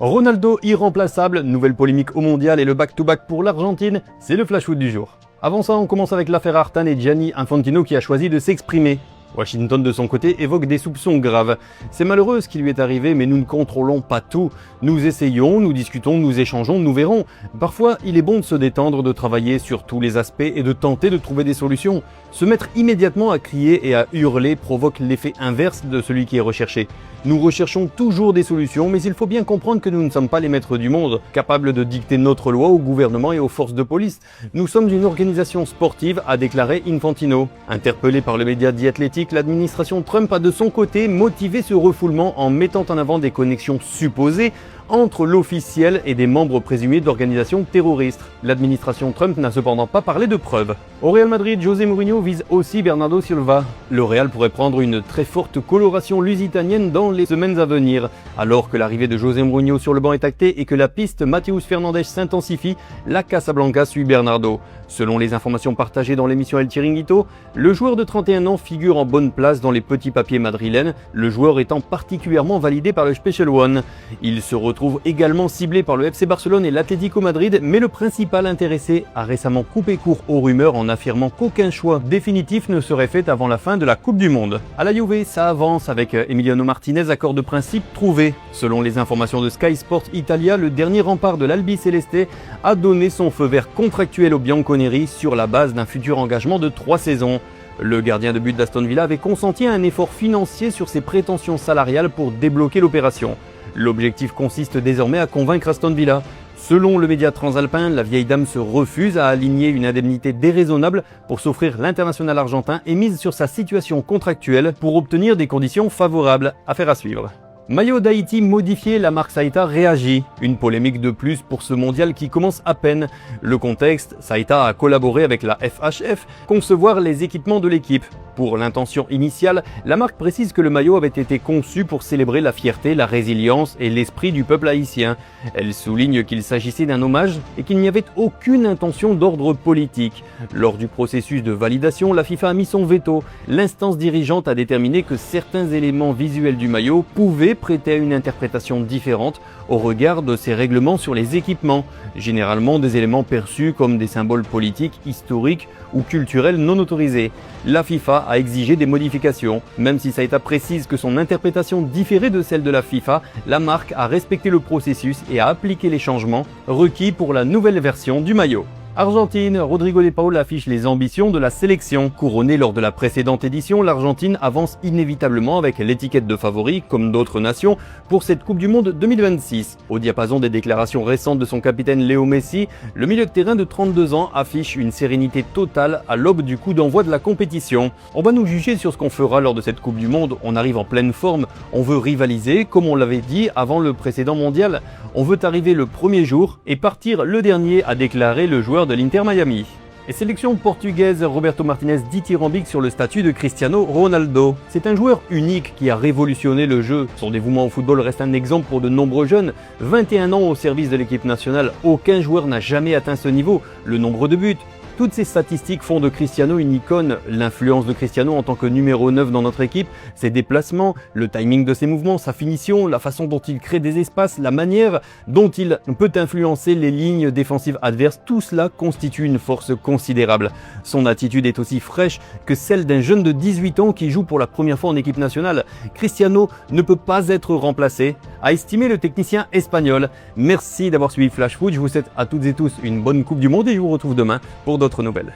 Ronaldo irremplaçable, nouvelle polémique au mondial et le back-to-back pour l'Argentine, c'est le flash foot du jour. Avant ça, on commence avec l'affaire Artan et Gianni Infantino qui a choisi de s'exprimer. Washington de son côté évoque des soupçons graves. C'est malheureux ce qui lui est arrivé, mais nous ne contrôlons pas tout. Nous essayons, nous discutons, nous échangeons, nous verrons. Parfois, il est bon de se détendre, de travailler sur tous les aspects et de tenter de trouver des solutions. Se mettre immédiatement à crier et à hurler provoque l'effet inverse de celui qui est recherché. Nous recherchons toujours des solutions, mais il faut bien comprendre que nous ne sommes pas les maîtres du monde, capables de dicter notre loi au gouvernement et aux forces de police. Nous sommes une organisation sportive, a déclaré Infantino. Interpellé par le média The Athletic, l'administration Trump a de son côté motivé ce refoulement en mettant en avant des connexions supposées entre l'officiel et des membres présumés d'organisations terroristes. L'administration Trump n'a cependant pas parlé de preuves. Au Real Madrid, José Mourinho vise aussi Bernardo Silva. Le Real pourrait prendre une très forte coloration lusitanienne dans les semaines à venir. Alors que l'arrivée de José Mourinho sur le banc est actée et que la piste Matheus Fernandes s'intensifie, la Casablanca suit Bernardo. Selon les informations partagées dans l'émission El Chiringuito, le joueur de 31 ans figure en bonne place dans les petits papiers madrilènes, le joueur étant particulièrement validé par le Special One. Il se retrouve également ciblé par le FC Barcelone et l'Atlético Madrid, mais le principal intéressé a récemment coupé court aux rumeurs en affirmant qu'aucun choix définitif ne serait fait avant la fin de la Coupe du Monde. À la Juve, ça avance avec Emiliano Martinez, accord de principe trouvé. Selon les informations de Sky Sport Italia, le dernier rempart de l'Albi Celeste a donné son feu vert contractuel au Bianconeri sur la base d'un futur engagement de 3 saisons. Le gardien de but d'Aston Villa avait consenti à un effort financier sur ses prétentions salariales pour débloquer l'opération. L'objectif consiste désormais à convaincre Aston Villa. Selon le média transalpin, la vieille dame se refuse à aligner une indemnité déraisonnable pour s'offrir l'international argentin et mise sur sa situation contractuelle pour obtenir des conditions favorables. Affaire à suivre. Maillot d'Haïti modifié, la marque Saïta réagit. Une polémique de plus pour ce mondial qui commence à peine. Le contexte, Saïta a collaboré avec la FHF concevoir les équipements de l'équipe. Pour l'intention initiale, la marque précise que le maillot avait été conçu pour célébrer la fierté, la résilience et l'esprit du peuple haïtien. Elle souligne qu'il s'agissait d'un hommage et qu'il n'y avait aucune intention d'ordre politique. Lors du processus de validation, la FIFA a mis son veto. L'instance dirigeante a déterminé que certains éléments visuels du maillot pouvaient prêter à une interprétation différente au regard de ces règlements sur les équipements, généralement des éléments perçus comme des symboles politiques, historiques ou culturels non autorisés. La FIFA a exigé des modifications. Même si Saïta précise que son interprétation différait de celle de la FIFA, la marque a respecté le processus et a appliqué les changements requis pour la nouvelle version du maillot. Argentine, Rodrigo de Paul affiche les ambitions de la sélection. Couronnée lors de la précédente édition, l'Argentine avance inévitablement avec l'étiquette de favori, comme d'autres nations, pour cette Coupe du Monde 2026. Au diapason des déclarations récentes de son capitaine Léo Messi, le milieu de terrain de 32 ans affiche une sérénité totale à l'aube du coup d'envoi de la compétition. On va nous juger sur ce qu'on fera lors de cette Coupe du Monde, on arrive en pleine forme, on veut rivaliser, comme on l'avait dit avant le précédent mondial. On veut arriver le premier jour et partir le dernier, a déclaré le joueur de l'Inter Miami. Et sélection portugaise, Roberto Martinez dithyrambique sur le statut de Cristiano Ronaldo. C'est un joueur unique qui a révolutionné le jeu. Son dévouement au football reste un exemple pour de nombreux jeunes. 21 ans au service de l'équipe nationale, aucun joueur n'a jamais atteint ce niveau. Le nombre de buts, toutes ces statistiques font de Cristiano une icône. L'influence de Cristiano en tant que numéro 9 dans notre équipe, ses déplacements, le timing de ses mouvements, sa finition, la façon dont il crée des espaces, la manière dont il peut influencer les lignes défensives adverses, tout cela constitue une force considérable. Son attitude est aussi fraîche que celle d'un jeune de 18 ans qui joue pour la première fois en équipe nationale. Cristiano ne peut pas être remplacé, a estimé le technicien espagnol. Merci d'avoir suivi Flash Foot, je vous souhaite à toutes et tous une bonne Coupe du Monde et je vous retrouve demain pour d'autres nouvelles.